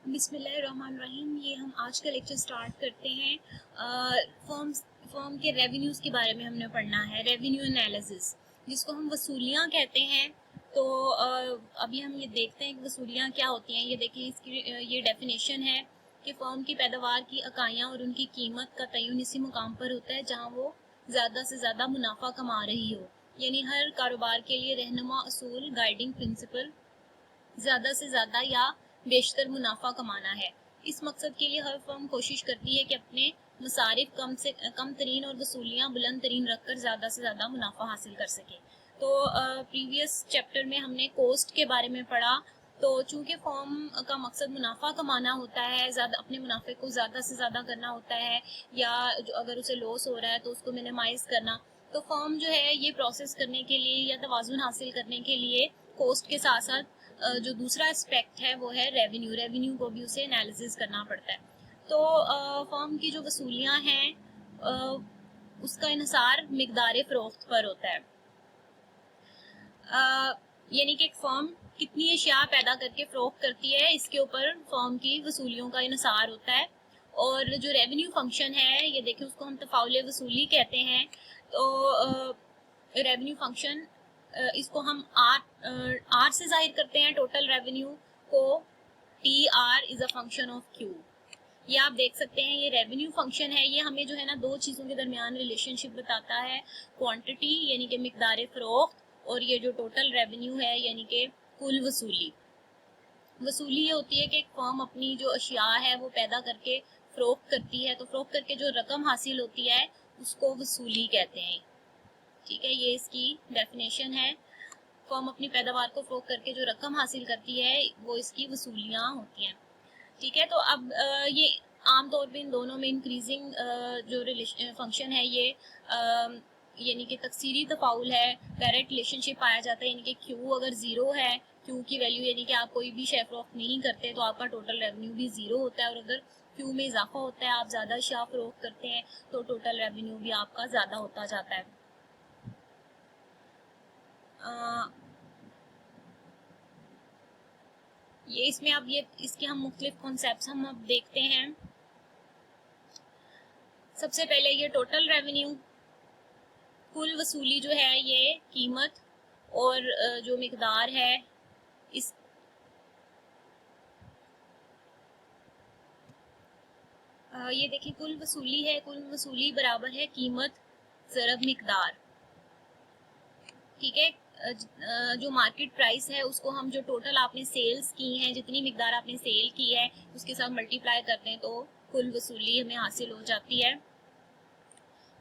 बिस्मिल्लाहिर्रहमानिर्रहीम। ये हम आज का लेक्चर स्टार्ट करते हैं। फर्म के रेवेन्यूज़ के बारे में हमने पढ़ना है, रेवेन्यू एनालिसिस, जिसको हम वसूलियाँ कहते हैं। तो अभी हम ये देखते हैं कि वसूलियाँ क्या होती हैं। ये देखिए, इसकी ये डेफिनेशन है कि फ़र्म की पैदावार की इकाइयाँ और उनकी कीमत का तयन इसी मुकाम पर होता है जहाँ वो ज़्यादा से ज़्यादा मुनाफा कमा रही हो। यानी हर कारोबार के लिए रहनुमा असूल, गाइडिंग प्रिंसिपल ज़्यादा से ज़्यादा या बेशतर मुनाफा कमाना है। इस मकसद के लिए हर फर्म कोशिश करती है कि अपने मसारिफ कम से कम तरीन और वसूलियाँ बुलंद तरीन रखकर ज़्यादा से ज़्यादा मुनाफा हासिल कर सके। तो प्रीवियस चैप्टर में हमने कोस्ट के बारे में पढ़ा। तो चूंकि फर्म का मकसद मुनाफा कमाना होता है, ज़्यादा अपने मुनाफे को ज़्यादा से ज़्यादा करना होता है, या जो अगर उसे लॉस हो रहा है तो उसको मिनिमाइज़ करना। तो फर्म जो है ये प्रोसेस करने के लिए या तवाज़ुन हासिल करने के लिए कोस्ट के साथ साथ जो दूसरा एस्पेक्ट है वो है रेवेन्यू को भी उसे एनालिसिस करना पड़ता है। तो फर्म की जो वसूलियाँ हैं उसका इन्हिसार मिकदार फ़रोख्त पर होता है। यानी कि एक फर्म कितनी अशिया पैदा करके फ़रोख्त करती है, इसके ऊपर फर्म की वसूलियों का इन्हिसार होता है। और जो रेवेन्यू फंक्शन है, ये देखें, उसको हम तफाउल वसूली कहते हैं। तो रेवेन्यू फंक्शन, इसको हम आर से जाहिर करते हैं टोटल रेवेन्यू को। T R is a function of Q. ये आप देख सकते हैं, ये रेवेन्यू फंक्शन है। ये हमें जो है ना दो चीज़ों के दरमियान रिलेशनशिप बताता है, क्वांटिटी यानी कि मिकदार फ़रोख्त, और ये जो टोटल रेवेन्यू है यानी कि कुल वसूली। वसूली ये होती है कि एक फर्म अपनी जो अशिया है वो पैदा करके फ़रोख्त करती है, तो फ़रोख्त करके जो रकम हासिल होती है उसको वसूली कहते हैं। ठीक है, ये इसकी डेफिनेशन है। फर्म अपनी पैदावार को फ़रोख्त करके जो रकम हासिल करती है वो इसकी वसूलियाँ होती हैं। ठीक है, तो अब ये आमतौर पे इन दोनों में इंक्रीजिंग जो फंक्शन है ये यानी कि तकसीरी तफाउल है, डायरेक्ट रिलेशनशिप पाया जाता है। यानी कि क्यू अगर ज़ीरो है, क्यू की वैल्यू यानी कि आप कोई भी शे फ़रोख्त नहीं करते तो आपका टोटल रेवेन्यू भी ज़ीरो होता है। और अगर क्यू में इजाफा होता है, आप ज़्यादा अशिया फ़रोख्त करते हैं, तो टोटल रेवेन्यू भी आपका ज़्यादा होता जाता है। ये इसमें अब ये इसके हम मुख्तलिफ कॉन्सेप्ट्स हम अब देखते हैं। सबसे पहले ये टोटल रेवेन्यू, कुल वसूली जो है, ये कीमत और जो मिकदार है इस ये देखिए, कुल वसूली है, कुल वसूली बराबर है कीमत ज़रब मिकदार। ठीक है, जो मार्केट प्राइस है उसको हम जो टोटल आपने सेल्स की हैं, जितनी मिकदार आपने सेल की है उसके साथ मल्टीप्लाई करते हैं तो कुल वसूली हमें हासिल हो जाती है।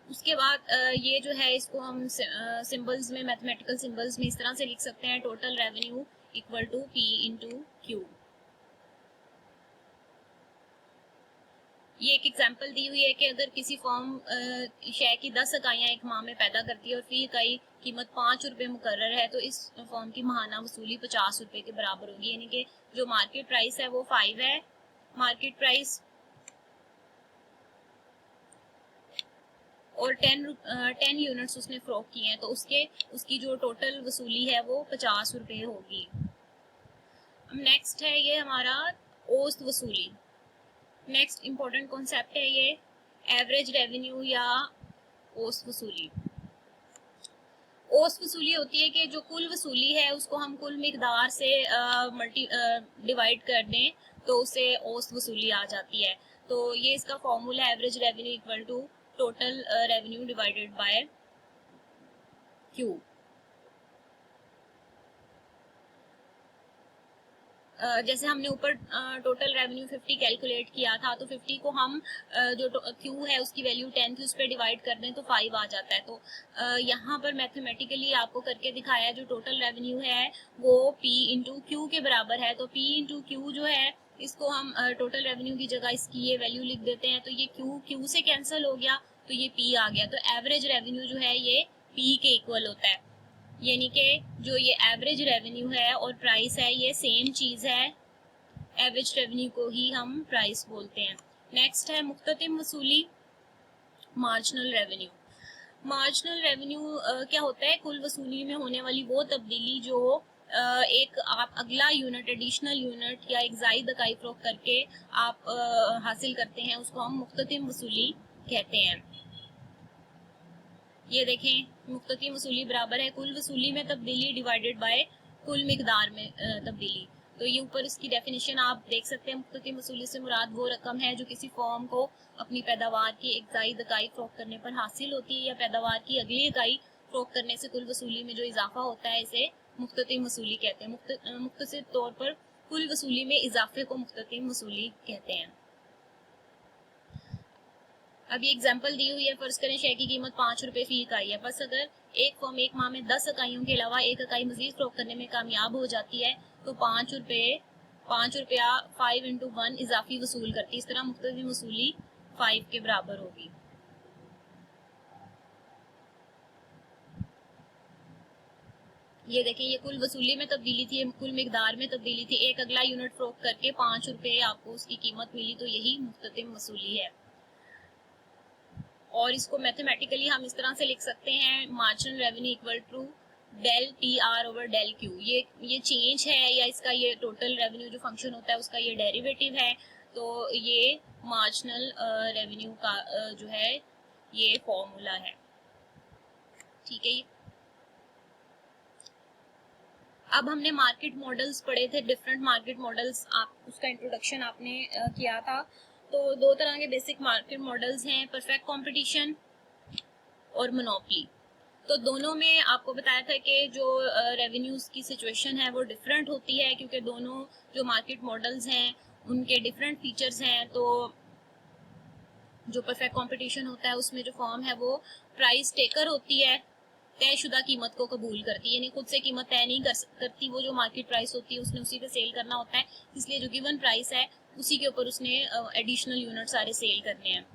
उसके बाद ये जो है इसको हम सिंबल्स में, मैथमेटिकल सिंबल्स में इस तरह से लिख सकते हैं, total revenue equal to P into Q. ये एक एग्जांपल दी हुई है कि अगर किसी फर्म शे की 10 इकाइयाँ एक माह में पैदा करती है और फी इकाई कीमत 5 रुपये मुकर्रर है, तो इस फर्म की माहाना वसूली 50 रुपये के बराबर होगी। यानी कि जो मार्केट प्राइस है वो 5 है, मार्केट प्राइस, और 10 यूनिट्स उसने फ़रोख्त की हैं, तो उसकी जो टोटल वसूली है वो 50 रुपये होगी। नेक्स्ट है ये हमारा औसत वसूली। नेक्स्ट इम्पोर्टेंट कॉन्सेप्ट है ये एवरेज रेवेन्यू या औसत वसूली। औसत वसूली होती है कि जो कुल वसूली है उसको हम कुल मिकदार से डिवाइड कर दें तो उसे औसत वसूली आ जाती है। तो ये इसका formula average revenue equal to total revenue divided by Q. जैसे हमने ऊपर टोटल रेवेन्यू 50 कैलकुलेट किया था, तो 50 को हम जो क्यू है उसकी वैल्यू 10 थी, उस पर डिवाइड कर दें तो 5 आ जाता है। तो यहाँ पर मैथमेटिकली आपको करके दिखाया है, जो टोटल रेवेन्यू है वो P इंटू क्यू के बराबर है। तो P इंटू क्यू जो है इसको हम टोटल रेवेन्यू की जगह इसकी ये वैल्यू लिख देते हैं, तो ये क्यू से कैंसिल हो गया तो ये P आ गया। तो एवरेज रेवेन्यू जो है ये P के इक्वल होता है। यानी कि जो ये एवरेज रेवेन्यू है और प्राइस है ये सेम चीज़ है, एवरेज रेवेन्यू को ही हम प्राइस बोलते हैं। नेक्स्ट है मुख्ततिम वसूली, मार्जिनल रेवेन्यू। मार्जिनल रेवेन्यू क्या होता है? कुल वसूली में होने वाली वो तब्दीली जो एक आप अगला यूनिट, एडिशनल यूनिट या एक जायद इकाई फरोख्त करके आप हासिल करते हैं, उसको हम मुख्ततिम वसूली कहते हैं। ये देखें, मुख्ततिम वसूली बराबर है कुल वसूली में तब्दीली डिवाइडेड बाय कुल मिकदार में तब्दीली। तो ये ऊपर इसकी डेफिनेशन आप देख सकते हैं। मुख्ततिम वसूली से मुराद वो रकम है जो किसी फॉर्म को अपनी पैदावार की एक जायद इकाई फरोख्त करने पर हासिल होती है, या पैदावार की अगली इकाई फरोख्त करने से कुल वसूली में जो इजाफा होता है, इसे मुख्ततिम वसूली कहते हैं। मुख्तसर तौर पर कुल वसूली में इजाफे को मुख्ततिम वसूली कहते हैं। अब ये एग्जाम्पल दी हुई है, फर्ज करें शय की कीमत 5 रुपए फी इकाई है। बस अगर एक फॉर्म एक माह में 10 इकाइयों के अलावा एक इकाई मजीद फरोख्त करने में कामयाब हो जाती है तो 5 रुपया 5 इंटू 1 इजाफी वसूल करती है। इस तरह मुख्तलिफ वसूली 5 के बराबर होगी। ये देखें, ये कुल वसूली में तब्दीली थी, कुल मिकदार में तब्दीली थी। एक अगला यूनिट फरोख्त करके 5 रुपए आपको उसकी कीमत मिली, तो यही मुख्ततिम वसूली है। और इसको मैथमेटिकली हम इस तरह से लिख सकते हैं, marginal revenue equal to del T R over del Q. ये चेंज है, या इसका ये टोटल रेवेन्यू जो फंक्शन होता है उसका ये डेरिवेटिव है। तो ये मार्जिनल रेवेन्यू का जो है ये फॉर्मूला है। ठीक है। अब हमने मार्केट मॉडल्स पढ़े थे, डिफरेंट मार्केट मॉडल्स, आप उसका इंट्रोडक्शन आपने किया था। तो दो तरह के बेसिक मार्केट मॉडल्स हैं, परफेक्ट कंपटीशन और मोनोपोली। तो दोनों में आपको बताया था कि जो रेवेन्यूज की सिचुएशन है वो डिफरेंट होती है, क्योंकि दोनों जो मार्केट मॉडल्स हैं उनके डिफरेंट फीचर्स हैं। तो जो परफेक्ट कंपटीशन होता है उसमें जो फॉर्म है वो प्राइस टेकर होती है, तयशुदा कीमत को कबूल करती है, यानी खुद से कीमत तय नहीं करती। वो जो मार्केट प्राइस होती है उसने उसी पे सेल करना होता है, इसलिए जो गिवन प्राइस है उसी के ऊपर उसने एडिशनल यूनिट सारे सेल करने हैं।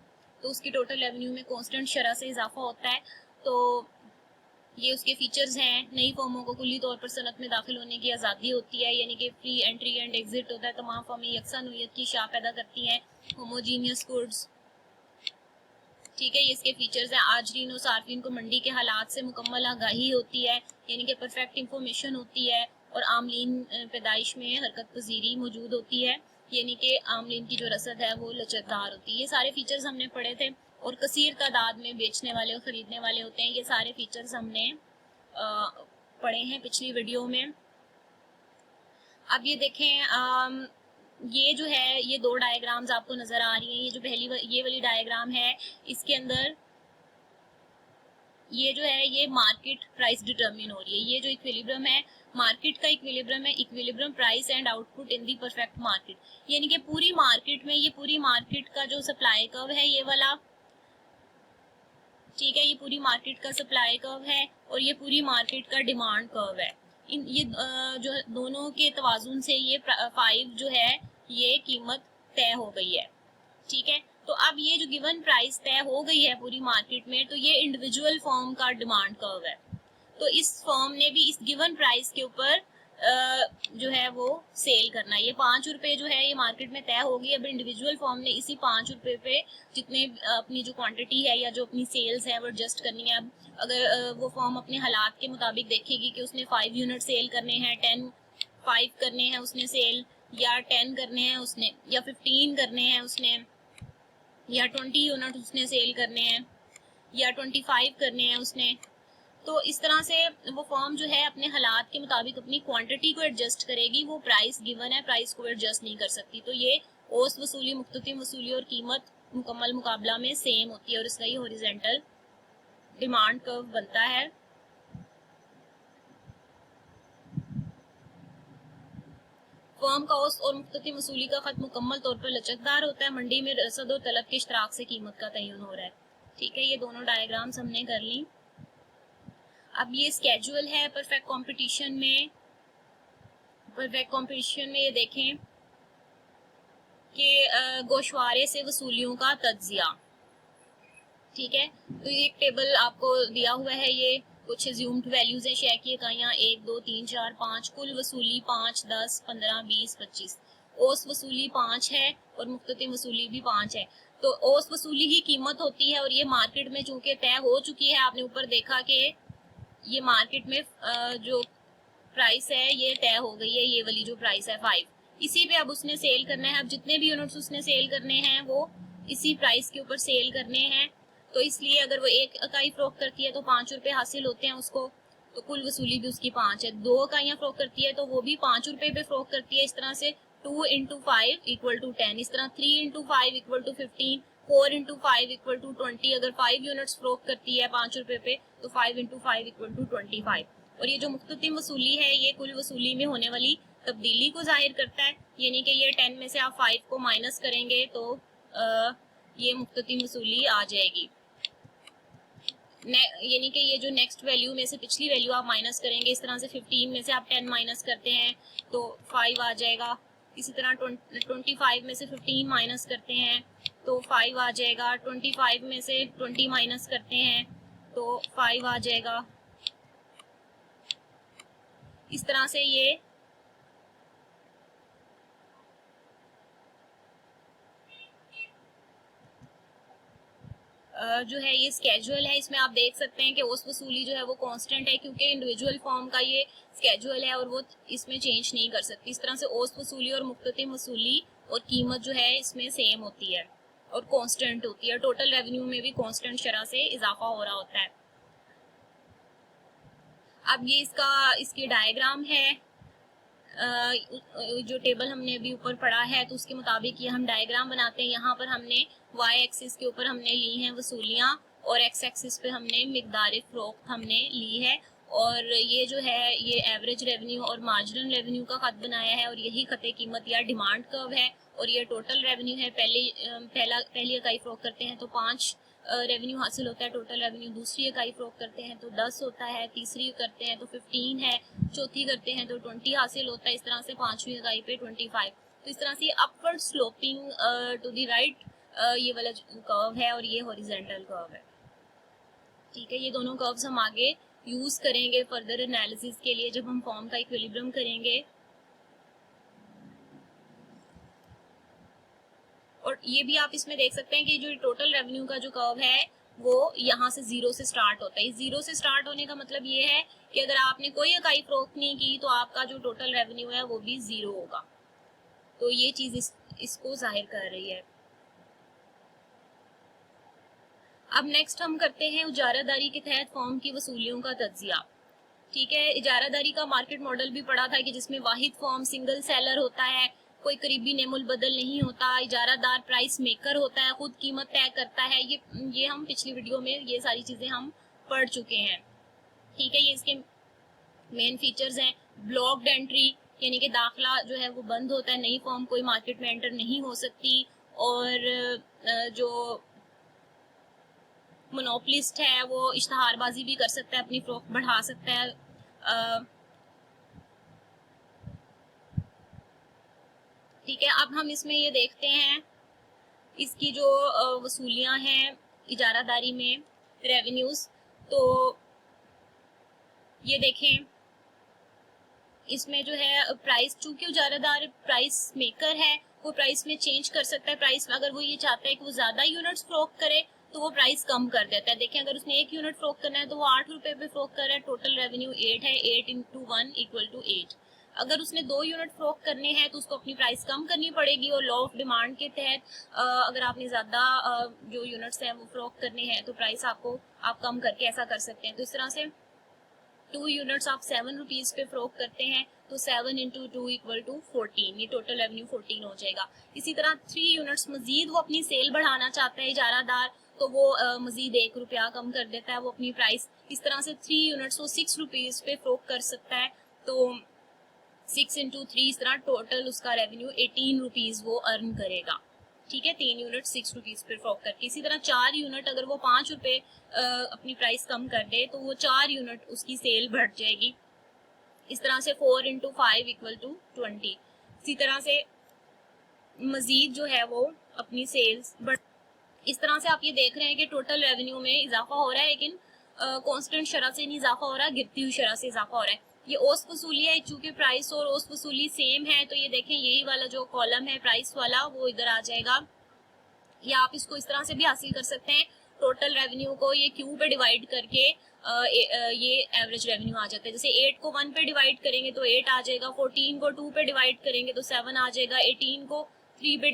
तो उसकी टोटल रेवेन्यू में कांस्टेंट शरह से इजाफा होता है। तो ये उसके फीचर्स हैं। नई फर्मों को कुल्ली तौर पर सनत में दाखिल होने की आज़ादी होती है, यानी कि फ्री एंट्री एंड एग्जिट होता है। तमाम फर्में यकसा नोयत की शाह पैदा करती हैं, होमोजीनियस गुड्स। ठीक है, ये इसके फीचर्स हैं। आजरीन और सार्फिन को मंडी के हालात से मुकम्मल आगाही होती है, यानी कि परफेक्ट इंफॉर्मेशन होती है। और आमलीन पैदाइश में हरकत पजीरी मौजूद होती है, यानी कि आमलीन की जो रसद है वो लचकदार होती है। ये सारे फीचर्स हमने पढ़े थे। और कसीर तादाद में बेचने वाले और ख़रीदने वाले होते हैं। ये सारे फीचर्स हमने पढ़े हैं पिछली वीडियो में। अब ये देखें, ये जो है ये दो डायग्राम्स आपको नजर आ रही हैं। ये जो ये वाली डायग्राम है, इसके अंदर ये जो है ये मार्केट प्राइस डिटरमिन हो रही है। ये जो इक्विलिब्रियम है, मार्केट का इक्विलिब्रियम है, equilibrium price and output in the perfect market. यानी कि पूरी मार्केट में, ये पूरी मार्केट का जो सप्लाई कर्व है ये वाला, ठीक है, ये पूरी मार्केट का सप्लाई कर्व है और ये पूरी मार्केट का डिमांड कर्व है। ये जो दोनों के तवाजुन से ये 5 जो है ये कीमत तय हो गई है। ठीक है, तो अब ये जो गिवन प्राइस तय हो गई है पूरी मार्केट में, तो ये इंडिविजुअल फॉर्म का डिमांड कर्व है। तो इस फॉर्म ने भी इस गिवन प्राइस के ऊपर जो है वो सेल करना है। ये 5 रुपए जो है ये मार्केट में तय होगी। अब इंडिविजुअल फॉर्म ने इसी 5 रुपए पे जितने अपनी जो क्वांटिटी है या जो अपनी सेल्स है वो एडजस्ट करनी है। अब अगर वो फॉर्म अपने हालात के मुताबिक देखेगी कि उसने 5 यूनिट सेल करने हैं, 5 करने हैं उसने सेल, या 10 करने हैं उसने, या 15 करने हैं उसने, या 20 यूनिट उसने सेल करने हैं, या 25 करने हैं उसने। तो इस तरह से वो फॉर्म जो है अपने हालात के मुताबिक अपनी क्वांटिटी को एडजस्ट करेगी। वो प्राइस गिवन है, प्राइस को एडजस्ट नहीं कर सकती। तो ये औसत वसूली, मुख्ततिम वसूली और कीमत मुकम्मल मुकाबला में सेम होती है और इसका ये हॉरिजॉन्टल डिमांड कर्व बनता है। फर्म का औसत और मुख्ततिम वसूली का खत मुकम्मल तौर पर लचकदार होता है। मंडी में रसद और तलब के इश्तराक से कीमत का तयन हो रहा है। ठीक है, ये दोनों डायग्राम्स हमने कर ली। अब ये स्केड्यूल है परफेक्ट कंपटीशन में। परफेक्ट कंपटीशन में ये देखें कि गोशवारे से वसूलियों का तज्जिया। ठीक है, तो ये एक टेबल आपको दिया हुआ है। ये कुछ एज्यूम्ड वैल्यूज है। शय की इकाइयां 1, 2, 3, 4, 5, कुल वसूली 5, 10, 15, 20, 25। औसत वसूली 5 है और मुख्ततिम वसूली भी 5 है। तो औसत वसूली की कीमत होती है और ये मार्केट में चूंकि तय हो चुकी है। आपने ऊपर देखा कि ये मार्केट में जो प्राइस है ये तय हो गई है, ये वाली जो प्राइस है 5, इसी पे अब उसने सेल करना है। अब जितने भी यूनिट्स उसने सेल करने हैं वो इसी प्राइस के ऊपर सेल करने हैं। तो इसलिए अगर वो 1 इकाई फरोख्त करती है तो 5 रुपए हासिल होते हैं उसको, तो कुल वसूली भी उसकी 5 है। 2 इकाइयां फरोख्त करती है तो वो भी 5 रुपए पे फरोख्त करती है। इस तरह से 2 × 5 = 10, इस तरह 3 × 5 = 15, 4 × 5 = 20। अगर 5 यूनिट्स फरोख्त करती है 5 रुपए पे तो 5 × 5 = 25। और ये जो मुख्ततिम वसूली है ये कुल वसूली में होने वाली तब्दीली को जाहिर करता है, यानी कि ये 10 में से आप 5 को माइनस करेंगे तो ये मुख्ततिम वसूली आ जाएगी। यानी कि ये जो नेक्स्ट वैल्यू में से पिछली वैल्यू आप माइनस करेंगे, इस तरह से 15 में से आप 10 माइनस करते हैं तो 5 आ जाएगा। इसी तरह 25 में से 15 माइनस करते हैं तो 5 आ जाएगा। 25 में से 20 माइनस करते हैं तो 5 आ जाएगा। इस तरह से ये जो है ये स्केजुअल है। इसमें आप देख सकते हैं कि औसत वसूली जो है वो कांस्टेंट है, क्योंकि इंडिविजुअल फॉर्म का ये स्केजुअल है और वो इसमें चेंज नहीं कर सकती। इस तरह से औसत वसूली और मुख्ततिम वसूली और कीमत जो है इसमें सेम होती है और कांस्टेंट होती है। टोटल रेवेन्यू में भी कांस्टेंट शरह से इजाफा हो रहा होता है। अब ये इसकी डायग्राम है, जो टेबल हमने अभी ऊपर पढ़ा है तो उसके मुताबिक ये हम डायग्राम बनाते हैं। यहाँ पर हमने वाई एक्सिस के ऊपर हमने ली हैं वसूलियाँ और एक्स एक्सिस पे हमने मिकदार फरोख्त हमने ली है। और ये जो है ये एवरेज रेवेन्यू और मार्जिनल रेवेन्यू का खत बनाया है और यही खत कीमत या डिमांड कर्व है। और ये टोटल रेवेन्यू है। पहली इकाई फरोख्त करते हैं तो 5 रेवेन्यू हासिल होता है टोटल रेवेन्यू। दूसरी इकाई फरोख्त करते हैं तो 10 होता है। तीसरी करते हैं तो 15 है। चौथी करते हैं तो 20 हासिल होता है। इस तरह से 5वीं इकाई पे 25। तो इस तरह से upward sloping to the right ये वाला कर्व है और ये हॉरिजॉन्टल कर्व है। ठीक है, ये दोनों कर्व्स हम आगे यूज करेंगे फर्दर एनालिसिस के लिए जब हम फॉर्म का इक्विलिब्रियम करेंगे। और ये भी आप इसमें देख सकते हैं कि जो टोटल रेवेन्यू का जो कर्व है वो यहाँ से 0 से स्टार्ट होता है। 0 से स्टार्ट होने का मतलब ये है कि अगर आपने कोई इकाई फरोख्त नहीं की तो आपका जो टोटल रेवेन्यू है वो भी 0 होगा। तो ये चीज इसको जाहिर कर रही है। अब नेक्स्ट हम करते हैं उजारादारी के तहत फॉर्म की वसूलियों का तज्जिया। ठीक है, इजारादारी का मार्केट मॉडल भी पढ़ा था कि जिसमें वाहिद फॉर्म सिंगल सेलर होता है, कोई करीबी नेमुल बदल नहीं होता, इजारादार प्राइस मेकर होता है, खुद कीमत तय करता है। ये हम पिछली वीडियो में ये सारी चीजें हम पढ़ चुके हैं। ठीक है, ये इसके मेन फीचर्स हैं। ब्लॉक्ड एंट्री यानी कि दाखला जो है वो बंद होता है, नई फॉर्म कोई मार्केट में एंटर नहीं हो सकती। और जो मोनोपलिस्ट है वो इश्तहारबाजी भी कर सकता है, अपनी फरोख्त बढ़ा सकता है। ठीक है, अब हम इसमें ये देखते हैं इसकी जो वसूलियां हैं इजारादारी में रेवेन्यूज। तो ये देखें इसमें जो है प्राइस, चूंकि इजारादार प्राइस मेकर है वो प्राइस में चेंज कर सकता है। प्राइस अगर वो ये चाहता है कि वो ज्यादा यूनिट्स फरोख्त करे तो वो प्राइस कम कर देता है। देखें अगर उसने 1 यूनिट फरोख्त करना है तो वो 8 रुपए पे फरोख्त कर रहा है। टोटल रेवेन्यू 8 है। 8 × 1 = 8। अगर उसने 2 यूनिट फरोख्त करने हैं तो उसको अपनी प्राइस कम करनी पड़ेगी। और लॉ ऑफ डिमांड के तहत अगर आपने ज्यादा जो यूनिट्स हैं वो फरोख्त करने हैं तो प्राइस आप कम करके ऐसा कर सकते हैं। तो इस तरह से 2 यूनिट्स आप 7 रुपीज पे फरोख्त करते हैं तो 7 × 2 = 14। ये टोटल रेवेन्यू 14 हो जाएगा। इसी तरह 3 यूनिट्स मजीद वो अपनी सेल बढ़ाना चाहता है इजारादार, तो वो मजीद 1 रुपया कम कर देता है वो अपनी प्राइस। इस तरह से 3 यूनिट्स वो 6 रुपीज पे फरोख्त कर सकता है। तो 6 × 3 इस तरह टोटल उसका रेवेन्यू 18 रुपीज वो अर्न करेगा। ठीक है, 3 यूनिट 6 रुपीज पे फरोख्त करके। इसी तरह 4 यूनिट अगर वो 5 रुपए अपनी प्राइस कम कर दे तो वो 4 यूनिट उसकी सेल बढ़ जाएगी। इस तरह से 4 × 5 = 20। इसी तरह से मजीद जो है वो अपनी सेल्स बढ़। इस तरह से आप ये देख रहे हैं कि टोटल रेवेन्यू में इजाफा हो रहा है, लेकिन कांस्टेंट शरह से नहीं इजाफा हो रहा, गिरती हुई शरह से इजाफा हो रहा है। ये औसत वसूली है, चूंकि प्राइस और औसत वसूली सेम है तो ये देखें यही वाला जो कॉलम है प्राइस वाला वो इधर आ जाएगा। या आप इसको इस तरह से भी हासिल कर सकते हैं, टोटल रेवेन्यू को ये क्यू पे डिवाइड करके ये एवरेज रेवेन्यू आ जाता है। जैसे 8 को 1 पे डिवाइड करेंगे तो 8 आ जाएगा, 14 को 2 पे डिवाइड करेंगे तो 7 आ जाएगा, 18 को 3 पे